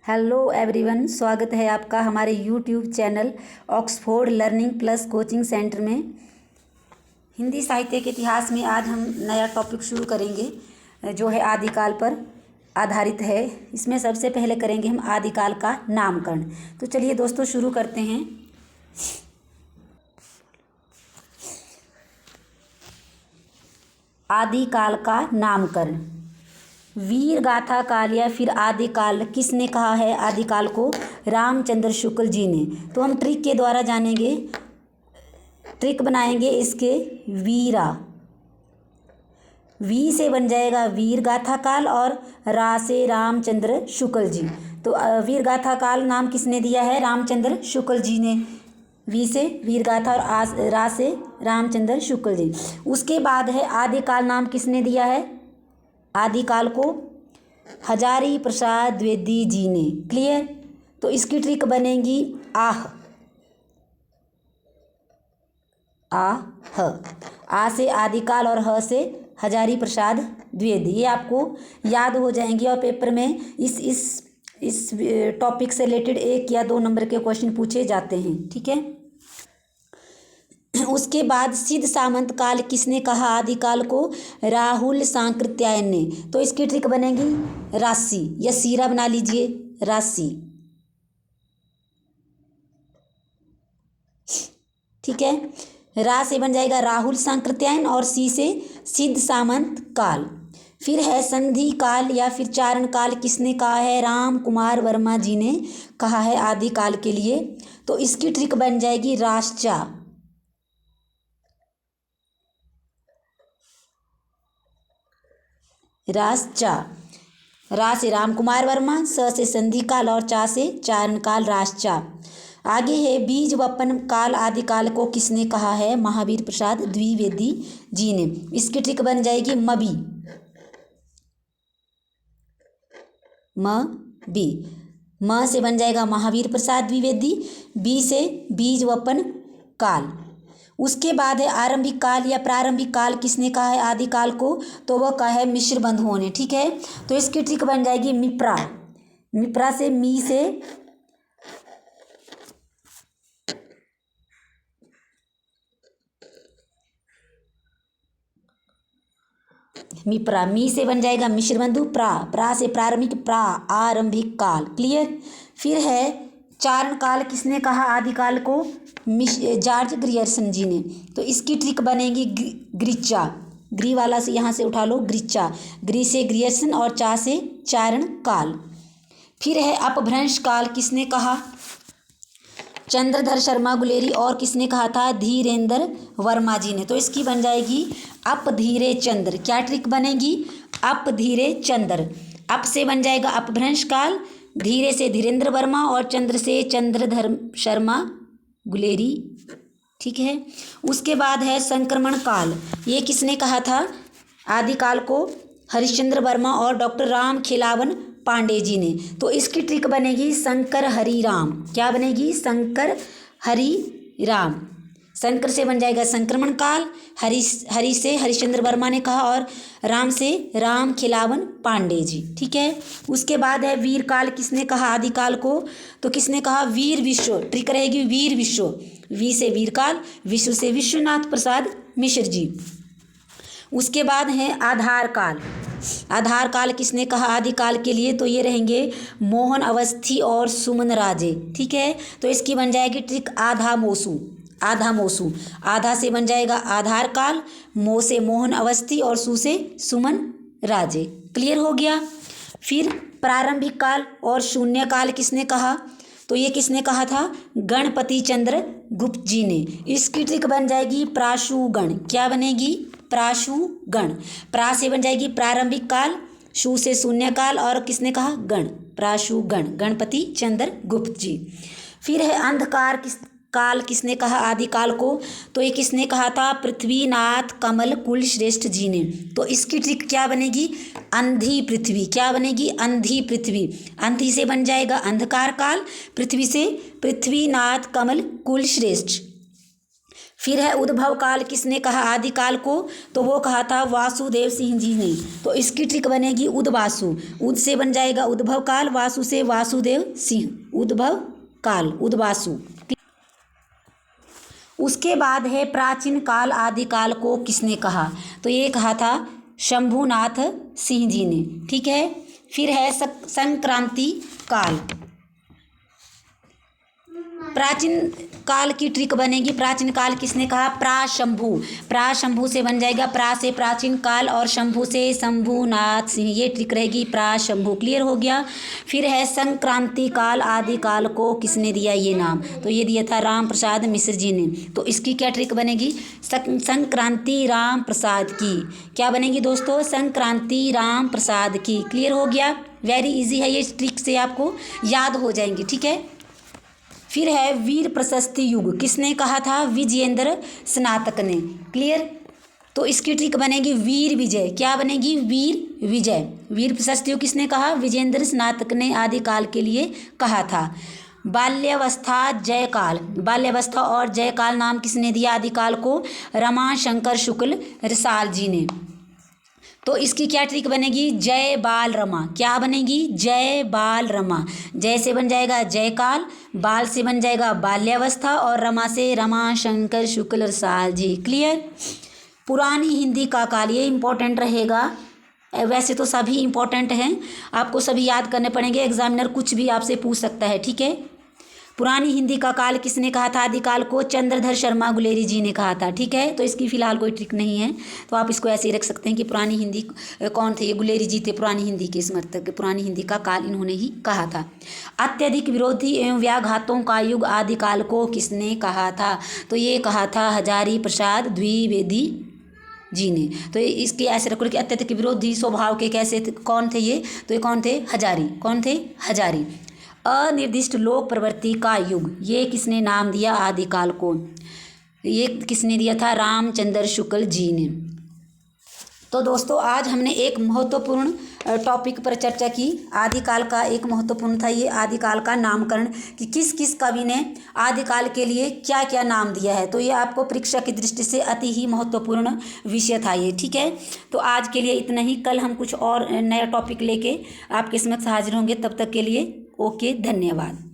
Hello everyone, स्वागत है आपका हमारे YouTube channel Oxford learning plus coaching centre में। हिंदी साहित्य के इतिहास में आज हम नया टॉपिक शुरू करेंगे जो है आदिकाल पर आधारित है। इसमें सबसे पहले करेंगे हम आदिकाल का नामकरण। तो चलिए दोस्तों शुरू करते हैं। आदिकाल का नामकरण। वीर गाथा काल या फिर आदिकाल किसने कहा है? आदिकाल को रामचंद्र शुक्ल जी ने। तो हम ट्रिक के द्वारा जानेंगे, ट्रिक बनाएंगे इसके। वीरा, वी से बन जाएगा वीर गाथा काल और रा से रामचंद्र शुक्ल जी। तो वीर गाथा काल नाम किसने दिया है? रामचंद्र शुक्ल जी ने। वी से वीर गाथा और रा से रामचंद्र शुक्ल जी। उसके बाद है आदिकाल नाम किसने दिया है? आदिकाल को हजारी प्रसाद द्विवेदी जी ने। क्लियर? तो इसकी ट्रिक बनेगी आह। आ से आदिकाल और ह से हजारी प्रसाद द्विवेदी। ये आपको याद हो जाएंगी और पेपर में इस टॉपिक से रिलेटेड 1 या 2 नंबर के क्वेश्चन पूछे जाते हैं। ठीक है। उसके बाद सिद्ध सामंत काल किसने कहा? आदिकाल को राहुल सांकृत्यायन ने। तो इसकी ट्रिक बनेगी राशि या सीरा बना लीजिए, राशि। ठीक है। रा से बन जाएगा राहुल सांकृत्यायन और सी से सिद्ध सामंत काल। फिर है संधि काल या फिर चारण काल किसने कहा है? राम कुमार वर्मा जी ने कहा है आदिकाल के लिए। तो इसकी ट्रिक बन जाएगी रास्चा। रास्चा। रा से राम कुमार वर्मा, स से संधि काल और चा से चारण काल, रास्चा। आगे है बीज वपन काल आदिकाल को किसने कहा है? महावीर प्रसाद द्विवेदी जी ने। इसकी ट्रिक बन जाएगी मबी। म से बन जाएगा महावीर प्रसाद द्विवेदी, बी से बीज वपन काल। उसके बाद है आरंभिक काल या प्रारंभिक काल किसने कहा है आदिकाल को? तो वह कहा है मिश्र बंधुओं ने। ठीक है। तो इसकी ट्रिक बन जाएगी मिप्रा। मिप्रा से मी से मिप्रा, मी से बन जाएगा मिश्र बंधु, प्रा से प्रारंभिक, आरंभिक काल। क्लियर? फिर है चारण काल किसने कहा आदिकाल को? जॉर्ज ग्रियर्सन जी ने। तो इसकी ट्रिक बनेगी ग्रीचा। ग्री वाला से यहाँ से उठा लो, ग्रीचा। ग्री से ग्रियर्सन और चा से चारण काल। फिर है अपभ्रंश काल किसने कहा? चंद्रधर शर्मा गुलेरी। और किसने कहा था? धीरेन्द्र वर्मा जी ने। तो इसकी बन जाएगी अप धीरे चंद्र। क्या ट्रिक बनेगी? अप धीरे चंद्र। अप से बन जाएगा अपभ्रंश काल, धीरे से धीरेन्द्र वर्मा और चंद्र से चंद्रधर शर्मा गुलेरी। ठीक है। उसके बाद है संक्रमण काल। ये किसने कहा था आदिकाल को? हरिश्चंद्र वर्मा और डॉक्टर राम खिलावन पांडे जी ने। तो इसकी ट्रिक बनेगी शंकर हरि राम। क्या बनेगी? शंकर हरि राम। शंकर से बन जाएगा संक्रमण काल, हरि से हरिश्चंद्र वर्मा ने कहा और राम से राम खिलावन पांडे जी। ठीक है। उसके बाद है वीर काल किसने कहा आदिकाल को? तो किसने कहा? वीर विश्व। ट्रिक रहेगी वीर विश्व। वी से वीर काल, विश्व से विश्वनाथ प्रसाद मिश्र जी। उसके बाद है आधार काल। आधार काल किसने कहा आदिकाल के लिए? तो ये रहेंगे मोहन अवस्थी और सुमन राजे। ठीक है। तो इसकी बन जाएगी ट्रिक आधा मोसू। आधा से बन जाएगा आधार काल, मो से मोहन अवस्थी और सु से सुमन राजे। क्लियर हो गया? फिर प्रारंभिक काल और शून्य काल किसने कहा? तो ये किसने कहा था? गणपति चंद्र गुप्त जी ने। इसकी ट्रिक बन जाएगी प्राशुगण। क्या बनेगी? प्राशुगण। प्रा से बन जाएगी प्रारंभिक काल, शु से शून्य काल और किसने कहा? गण, प्राशुगण, गणपति चंद्र गुप्त जी। फिर है अंधकार काल किसने कहा आदिकाल को? तो ये किसने कहा था? पृथ्वीनाथ कमल कुल श्रेष्ठ जी ने। तो इसकी ट्रिक क्या बनेगी? अंधी पृथ्वी। क्या बनेगी? अंधी पृथ्वी। अंधी से बन जाएगा अंधकार काल, पृथ्वी से पृथ्वीनाथ कमल कुल श्रेष्ठ। फिर है उद्भव काल, किसने कहा आदिकाल को? तो वो कहा था वासुदेव सिंह जी ने। तो इसकी ट्रिक बनेगी उद्वासु, उद से बन जाएगा उद्भव काल, वासु से वासुदेव सिंह, उद्भव काल उद्वासु। उसके बाद है प्राचीन काल आदिकाल को किसने कहा? तो ये कहा था शंभुनाथ सिंह जी ने, ठीक है। फिर है संक्रांति काल। प्राचीन काल की ट्रिक बनेगी, प्राचीन काल किसने कहा? प्राशंभु, प्राशंभु से बन जाएगा, प्रा से प्राचीन काल और शंभु से शंभुनाथ सिंह, ये ट्रिक रहेगी प्राशंभु। क्लियर हो गया। फिर है संक्रांति काल आदिकाल को किसने दिया ये नाम? तो ये दिया था राम प्रसाद मिश्र जी ने। तो इसकी क्या ट्रिक बनेगी? संक्रांति राम प्रसाद की, क्या बनेगी दोस्तों? संक्रांति राम प्रसाद की। क्लियर हो गया। वेरी इजी है, ये ट्रिक से आपको याद हो जाएंगी, ठीक है। फिर है वीर प्रशस्ति युग, किसने कहा था? विजयेंद्र स्नातक ने। क्लियर। तो इसकी ट्रिक बनेगी वीर विजय, क्या बनेगी? वीर विजय। वीर प्रशस्ति युग किसने कहा? विजयेंद्र स्नातक ने आदिकाल के लिए कहा था। बाल्यावस्था जयकाल, बाल्यावस्था और जयकाल नाम किसने दिया आदिकाल को? रमाशंकर शुक्ल रसाल जी ने। तो इसकी क्या ट्रिक बनेगी? जय बाल रमा, क्या बनेगी? जय बाल रमा। जय से बन जाएगा जयकाल, बाल से बन जाएगा बाल्यावस्था और रमा से रमाशंकर शुक्ल रसाल जी। क्लियर। पुरानी हिंदी का काल, ये इंपॉर्टेंट रहेगा, वैसे तो सभी इंपॉर्टेंट हैं, आपको सभी याद करने पड़ेंगे, एग्जामिनर कुछ भी आपसे पूछ सकता है, ठीक है। पुरानी हिंदी का काल किसने कहा था आदिकाल को? चंद्रधर शर्मा गुलेरी जी ने कहा था, ठीक है। तो इसकी फिलहाल कोई ट्रिक नहीं है, तो आप इसको ऐसे ही रख सकते हैं कि पुरानी हिंदी कौन थे? ये गुलेरी जी थे, पुरानी हिंदी के समर्थक, पुरानी हिंदी का काल इन्होंने ही कहा था। अत्यधिक विरोधी एवं व्याघातों का युग आदिकाल को किसने कहा था? तो ये कहा था हजारी प्रसाद द्विवेदी जी ने। तो इसके ऐसे रखो कि अत्यधिक विरोधी स्वभाव के कैसे कौन थे ये? तो ये कौन थे? हजारी। कौन थे? हजारी। अनिर्दिष्ट लोक प्रवृत्ति का युग, ये किसने नाम दिया आदिकाल को? ये किसने दिया था? रामचंद्र शुक्ल जी ने। तो दोस्तों आज हमने एक महत्वपूर्ण टॉपिक पर चर्चा की। आदिकाल का एक महत्वपूर्ण था ये आदिकाल का नामकरण, कि किस किस कवि ने आदिकाल के लिए क्या क्या नाम दिया है। तो ये आपको परीक्षा की दृष्टि से अति ही महत्वपूर्ण विषय था ये, ठीक है। तो आज के लिए इतना ही, कल हम कुछ और नया टॉपिक लेके आपके समक्ष हाजिर होंगे। तब तक के लिए ओके, धन्यवाद।